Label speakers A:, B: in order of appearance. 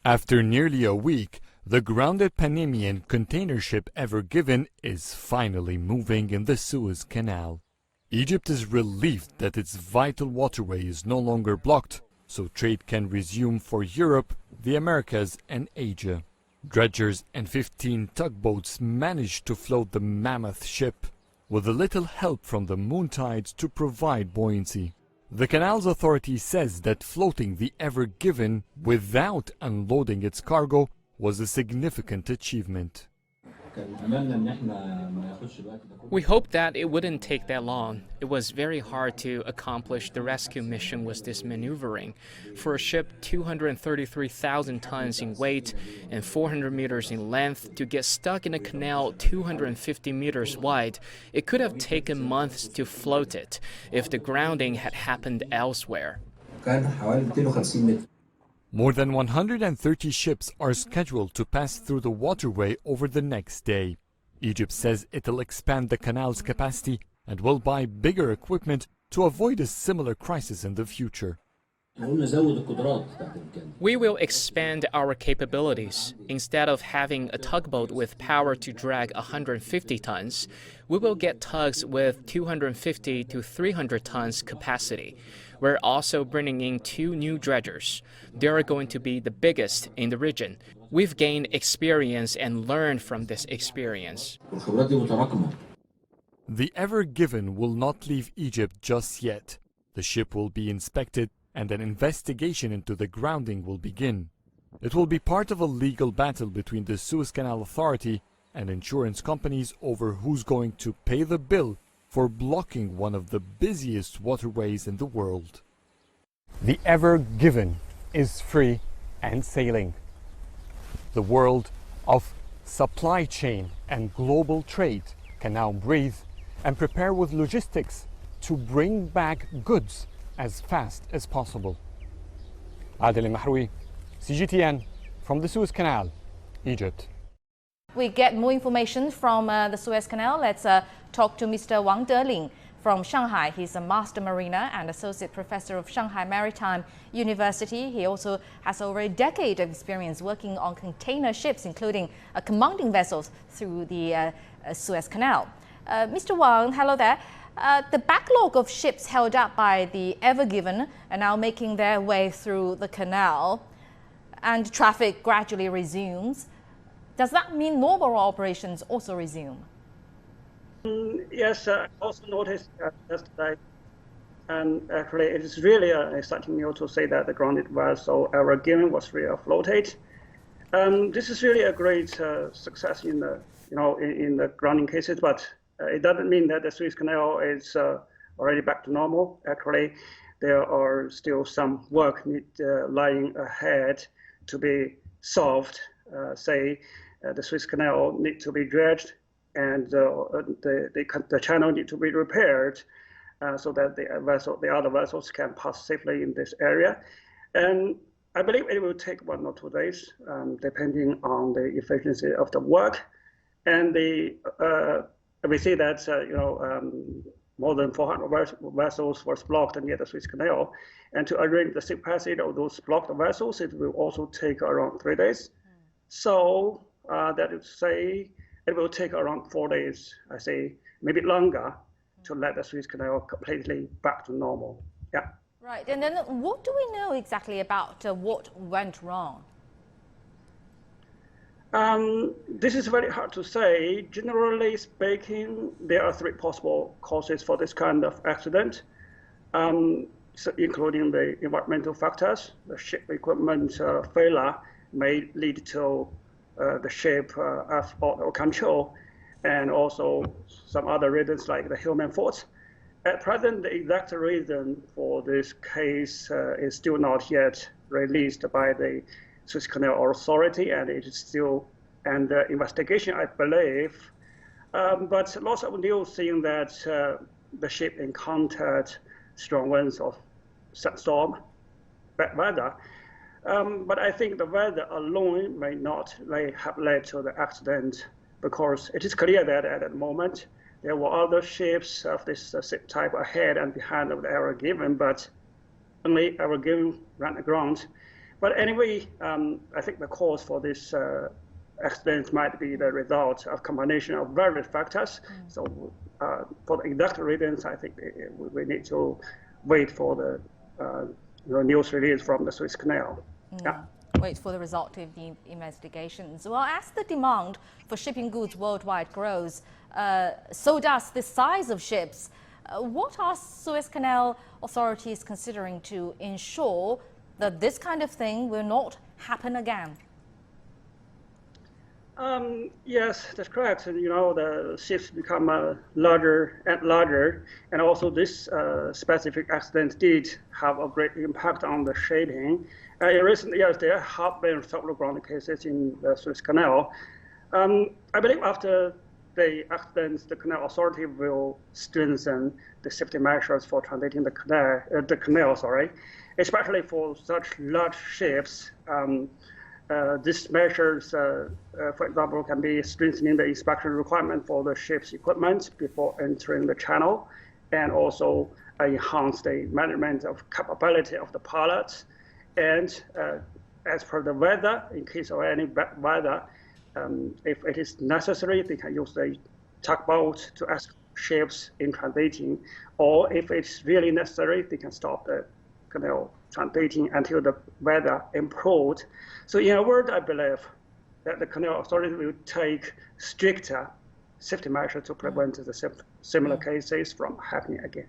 A: After nearly a week, the grounded Panamanian container ship Ever Given is finally moving in the Suez Canal. Egypt is relieved that its vital waterway is no longer blocked, so trade can resume for Europe, the Americas and Asia. Dredgers and 15 tugboats managed to float the mammoth ship, with a little help from the moon tides to provide buoyancy. The canal's authority says that floating the Ever Given without unloading its cargo was a significant achievement.
B: We hoped that it wouldn't take that long. It was very hard to accomplish the rescue mission with this maneuvering. For a ship 233,000 tons in weight and 400 meters in length to get stuck in a canal 250 meters wide, it could have taken months to float it if the grounding had happened elsewhere.
A: More than 130 ships are scheduled to pass through the waterway over the next day. Egypt says it'll expand the canal's capacity and will buy bigger equipment to avoid a similar crisis in the future.
B: We will expand our capabilities. Instead of having a tugboat with power to drag 150 tons, we will get tugs with 250 to 300 tons capacity. We're also bringing in 2 new dredgers. They are going to be the biggest in the region. We've gained experience and learned from this experience.
A: The Ever Given will not leave Egypt just yet. The ship will be inspected and an investigation into the grounding will begin. It will be part of a legal battle between the Suez Canal Authority and insurance companies over who's going to pay the bill for blocking one of the busiest waterways in the world. The Ever Given is free and sailing. The world of supply chain and global trade can now breathe and prepare with logistics to bring back goods as fast as possible. Adel and Mahrouky, CGTN from the Suez Canal, Egypt.
C: We get more information from the Suez Canal. Let's talk to Mr. Wang Deling from Shanghai. He's a master mariner and associate professor of Shanghai Maritime University. He also has over a decade of experience working on container ships, including commanding vessels through the Suez Canal. Mr. Wang, hello there. The backlog of ships held up by the Ever Given are now making their way through the canal, and traffic gradually resumes. Does that mean normal operations also resume?
D: Yes, I also noticed yesterday, and actually it is really exciting news to say that the grounded vessel Ever Given was refloated. This is really a great success in the in the grounding cases, but it doesn't mean that the Suez Canal is already back to normal. Actually, there are still some work lying ahead to be solved. The Suez Canal needs to be dredged, and the channel needs to be repaired so that the other vessels can pass safely in this area. And I believe it will take 1 or 2 days, depending on the efficiency of the work. And we see that more than 400 vessels was blocked near the Suez Canal, and to arrange the safe passage of those blocked vessels, it will also take around 3 days. So that is to say, it will take around 4 days, I say, maybe longer, to let the Suez Canal completely back to normal. Yeah.
C: Right, and then what do we know exactly about what went wrong?
D: This is very hard to say. Generally speaking, there are 3 possible causes for this kind of accident, including the environmental factors. The ship equipment failure may lead to the ship out of control, and also some other reasons like the human faults. At present, the exact reason for this case is still not yet released by the Suez Canal Authority, and it is still under investigation, I believe. But lots of news saying that the ship encountered strong winds of sandstorm, bad weather. But I think the weather alone may have led to the accident, because it is clear that at the moment there were other ships of this ship type ahead and behind of the Ever Given, but only Ever Given ran aground. But anyway, I think the cause for this accident might be the result of combination of various factors. So for the exact reasons, I think we need to wait for the news release from the Suez Canal. Yeah.
C: Wait for the result of the investigations. Well, as the demand for shipping goods worldwide grows, so does the size of ships. What are Suez Canal authorities considering to ensure that this kind of thing will not happen again?
D: Yes, that's correct. The ships become larger and larger, and also this specific accident did have a great impact on the shipping. In recent years, there have been several ground cases in the Suez Canal. I believe after the accidents, the canal authority will strengthen the safety measures for transiting the canal, especially for such large ships. These measures, for example, can be strengthening the inspection requirement for the ship's equipment before entering the channel, and also enhance the management of capability of the pilots. And as per the weather, in case of any bad weather, if it is necessary, they can use the tugboat to escort ships in transiting, or if it's really necessary, they can stop the canal transiting until the weather improved. So in a word, I believe that the canal authority will take stricter safety measures to prevent the similar cases from happening again.